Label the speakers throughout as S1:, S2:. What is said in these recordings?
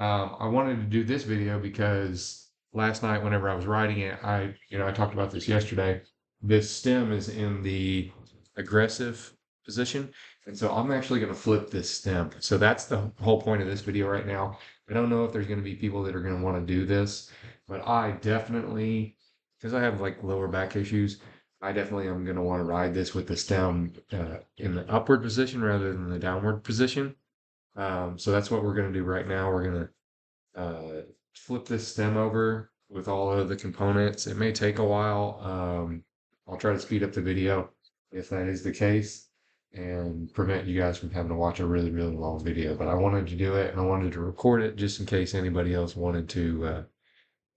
S1: I wanted to do this video because last night, whenever I was riding it, I talked about this yesterday. This stem is in the aggressive position, and so I'm actually going to flip this stem. So that's the whole point of this video right now. I don't know if there's going to be people that are going to want to do this, but I definitely, because I have like lower back issues, I definitely am going to want to ride this with the stem in the upward position rather than the downward position. So that's what we're going to do right now. We're going to flip this stem over with all of the components. It may take a while. I'll try to speed up the video if that is the case and prevent you guys from having to watch a really, really long video. But I wanted to do it and I wanted to record it just in case anybody else wanted to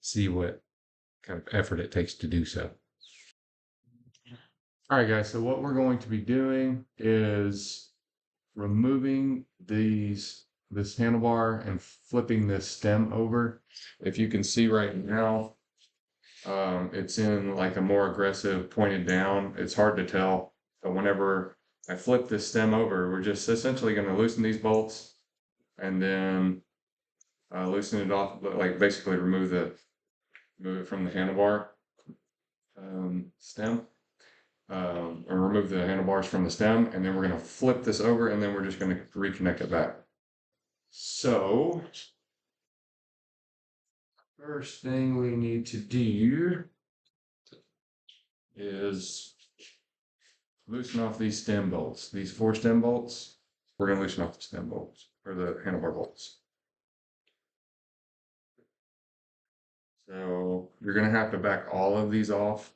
S1: see what kind of effort it takes to do so. All right, guys. So what we're going to be doing is removing this handlebar and flipping this stem over. If you can see right now, it's in like a more aggressive pointed down. It's hard to tell, but whenever I flip this stem over, we're just essentially going to loosen these bolts and then loosen it off, like basically move it from the handlebar stem. Or remove the handlebars from the stem, and then we're going to flip this over, and then we're just going to reconnect it back. So, first thing we need to do is loosen off these stem bolts. These 4 stem bolts, we're going to loosen off the stem bolts, or the handlebar bolts. So, you're going to have to back all of these off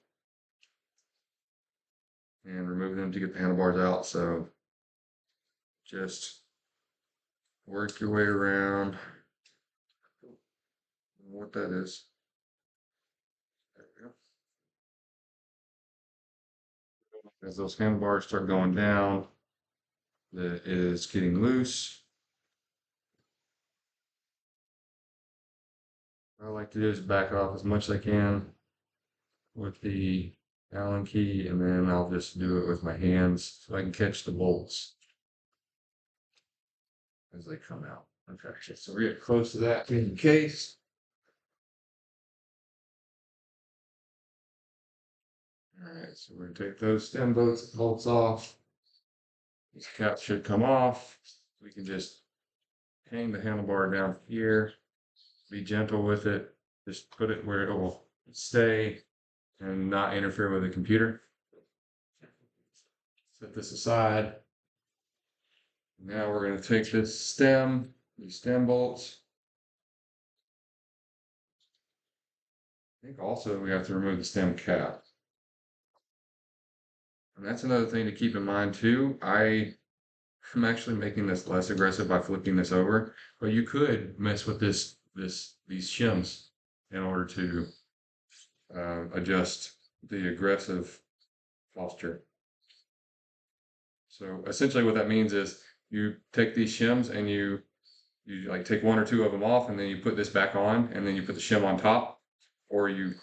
S1: and remove them to get the handlebars out. So, just work your way around. What that is. There we go. As those handlebars start going down, that is getting loose. What I like to do is back off as much as I can with the Allen key, and then I'll just do it with my hands so I can catch the bolts as they come out. Okay, so we're getting close to that in case. All right, so we're gonna take those stem bolts off. These caps should come off. We can just hang the handlebar down here. Be gentle with it. Just put it where it will stay and not interfere with the computer. Set this aside. Now we're going to take this stem, these stem bolts. I think also we have to remove the stem cap. And that's another thing to keep in mind too. I'm actually making this less aggressive by flipping this over, but you could mess with these shims in order to adjust the aggressive posture. So essentially what that means is you take these shims and you like take 1 or 2 of them off, and then you put this back on, and then you put the shim on top, or you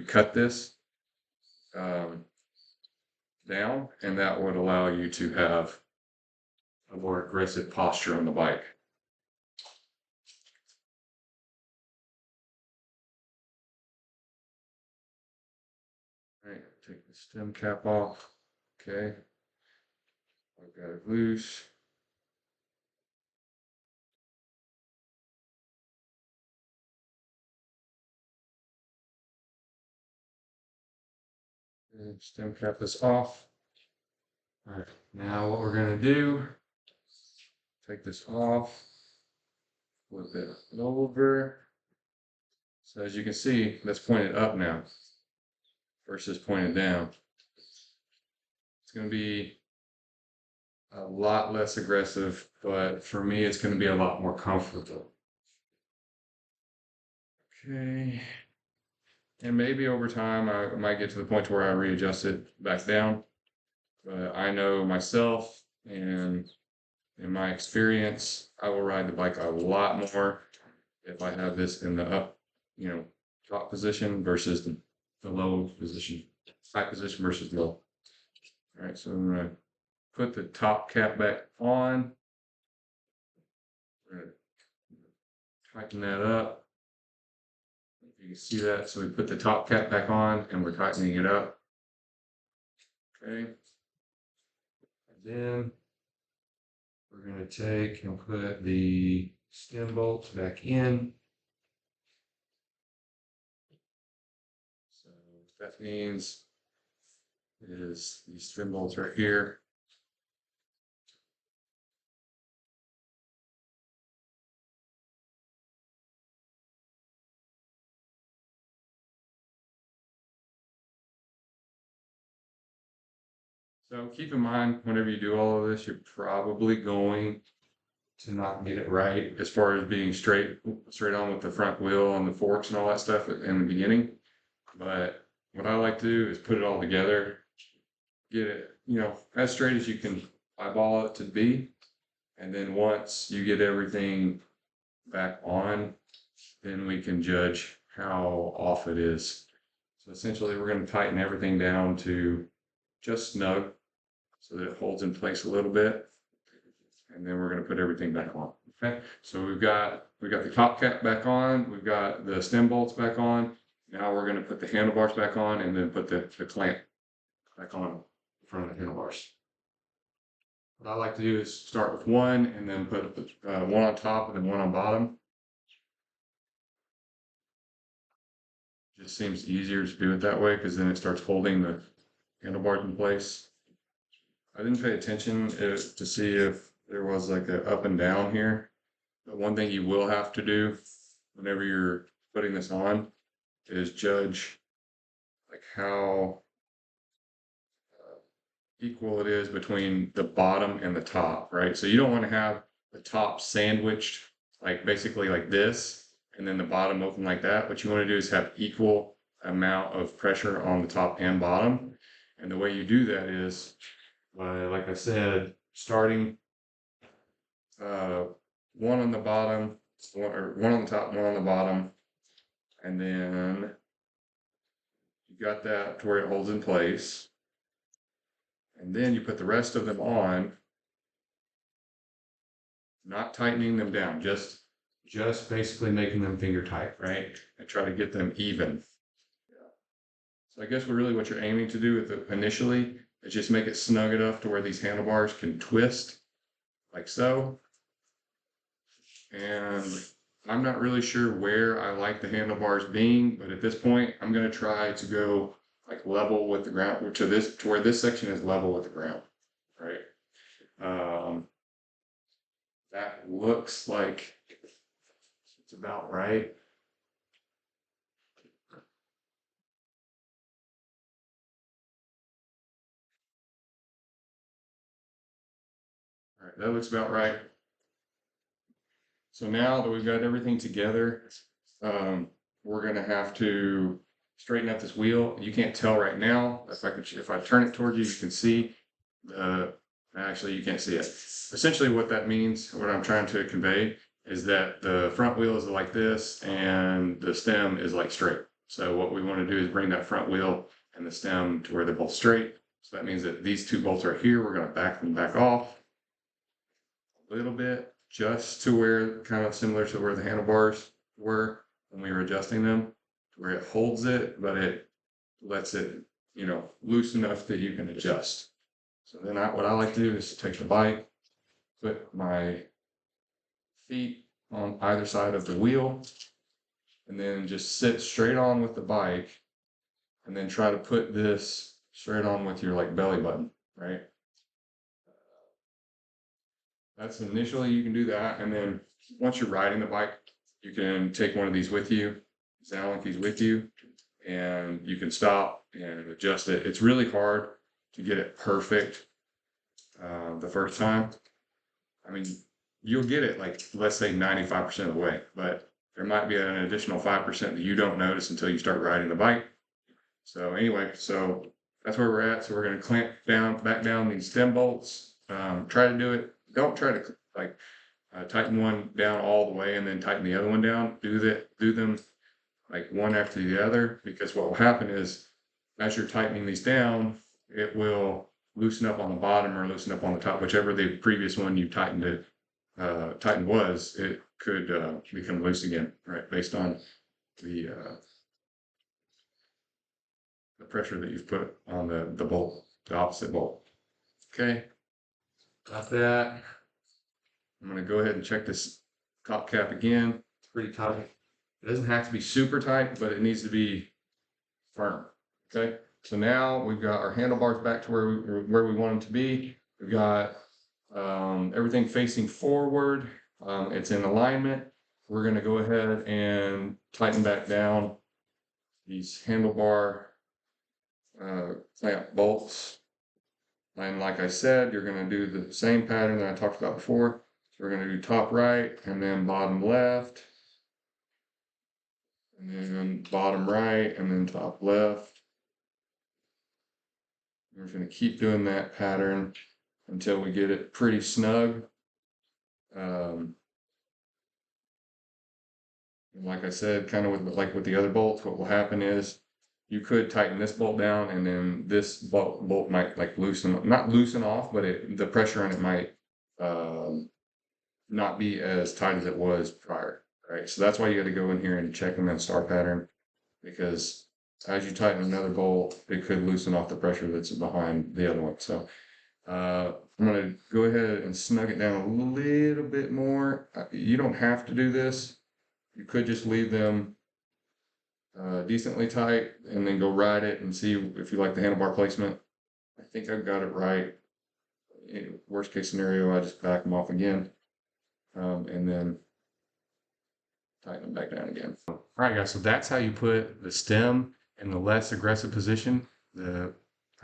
S1: cut this down, and that would allow you to have a more aggressive posture on the bike. All right, take the stem cap off. Okay, I've got it loose. And stem cap is off. All right, now what we're going to do, take this off, flip it over. So as you can see, that's pointed up now versus pointed down. It's going to be a lot less aggressive, but for me, it's going to be a lot more comfortable. Okay. And maybe over time, I might get to the point where I readjust it back down. But I know myself, and in my experience, I will ride the bike a lot more if I have this in the up, top position versus the low position, high position versus low. All right, so I'm going to put the top cap back on. tighten that up. You can see that. So we put the top cap back on and we're tightening it up. Okay. And then we're going to take and put the stem bolts back in. So what that means is these stem bolts right here. So keep in mind, whenever you do all of this, you're probably going to not get it right as far as being straight on with the front wheel and the forks and all that stuff in the beginning. But what I like to do is put it all together, get it, as straight as you can eyeball it to be. And then once you get everything back on, then we can judge how off it is. So essentially we're going to tighten everything down to just snug so that it holds in place a little bit. And then we're going to put everything back on. Okay, so we've got the top cap back on, we've got the stem bolts back on. Now we're going to put the handlebars back on and then put the clamp back on in front of the handlebars. What I like to do is start with one and then put one on top and then one on bottom. Just seems easier to do it that way because then it starts holding the handlebars in place. I didn't pay attention to see if there was like an up and down here. But one thing you will have to do whenever you're putting this on is judge like how equal it is between the bottom and the top, right? So you don't want to have the top sandwiched like basically like this and then the bottom open like that. What you want to do is have equal amount of pressure on the top and bottom. And the way you do that is by, like I said, starting one on the bottom, one on the top, one on the bottom, and then you got that to where it holds in place. And then you put the rest of them on, not tightening them down, just basically making them finger tight, right? And try to get them even. So I guess what you're aiming to do with it initially is just make it snug enough to where these handlebars can twist, like so. And I'm not really sure where I like the handlebars being, but at this point, I'm going to try to go like level with the ground to where this section is level with the ground, right? That looks like it's about right. All right, that looks about right. So now that we've got everything together, we're going to have to straighten up this wheel. You can't tell right now. If I turn it toward you, you can see. Actually, you can't see it. Essentially, what that means, what I'm trying to convey, is that the front wheel is like this, and the stem is like straight. So what we want to do is bring that front wheel and the stem to where they're both straight. So that means that these two bolts right here, we're going to back them back off a little bit, just to where kind of similar to where the handlebars were when we were adjusting them, where it holds it, but it lets it, loose enough that you can adjust. So then what I like to do is take the bike, put my feet on either side of the wheel, and then just sit straight on with the bike, and then try to put this straight on with your like belly button, right? That's initially you can do that, and then once you're riding the bike, you can take one of these with you, Zalinkeys with you, and you can stop and adjust it. It's really hard to get it perfect the first time. I mean, you'll get it like, let's say 95% of the way, but there might be an additional 5% that you don't notice until you start riding the bike. So anyway, so that's where we're at. So we're going to clamp back down these stem bolts. Try to do it. Don't try to like tighten one down all the way and then tighten the other one down. Do them like one after the other, because what will happen is as you're tightening these down, it will loosen up on the bottom or loosen up on the top, whichever the previous one you tightened it tightened was, it could become loose again, right? Based on the pressure that you've put on the bolt, the opposite bolt. Okay, got that. I'm gonna go ahead and check this top cap again. It's pretty tight. It doesn't have to be super tight, but it needs to be firm. Okay, so now we've got our handlebars back to where we want them to be. We've got everything facing forward. It's in alignment. We're gonna go ahead and tighten back down these handlebar clamp bolts. And like I said, you're going to do the same pattern that I talked about before. So we're going to do top right and then bottom left, and then bottom right and then top left. We're just going to keep doing that pattern until we get it pretty snug. And like I said, kind of with the other bolts, what will happen is you could tighten this bolt down and then this bolt might like not loosen off, but the pressure on it might not be as tight as it was prior, right? So that's why you got to go in here and check in that star pattern, because as you tighten another bolt, it could loosen off the pressure that's behind the other one. So I'm going to go ahead and snug it down a little bit more. You don't have to do this. You could just leave them decently tight and then go ride it and see if you like the handlebar placement. I think I've got it right. Worst case scenario, I just back them off again and then tighten them back down again. All right, guys, so that's how you put the stem in the less aggressive position. I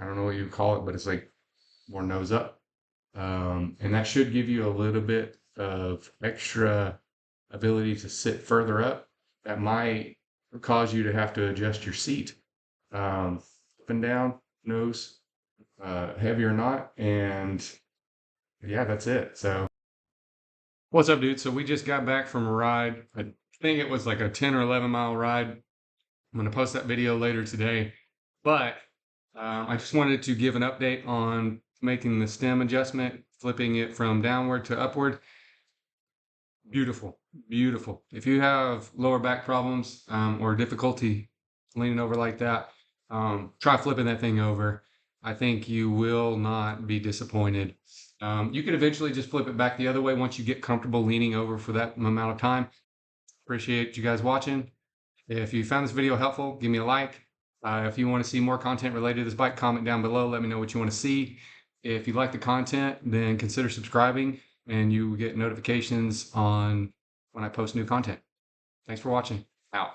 S1: don't know what you call it, but it's like more nose up. And that should give you a little bit of extra ability to sit further up. That might cause you to have to adjust your seat up and down, nose, heavy or not. And yeah, that's it. So what's up, dude? So we just got back from a ride. I think it was like a 10 or 11 mile ride. I'm going to post that video later today. But I just wanted to give an update on making the stem adjustment, flipping it from downward to upward. Beautiful, beautiful. If you have lower back problems or difficulty leaning over like that, try flipping that thing over. I think you will not be disappointed. You can eventually just flip it back the other way once you get comfortable leaning over for that amount of time. Appreciate you guys watching. If you found this video helpful, give me a like. If you want to see more content related to this bike, comment down below. Let me know what you want to see. If you like the content, then consider subscribing and you get notifications on when I post new content. Thanks for watching. Out.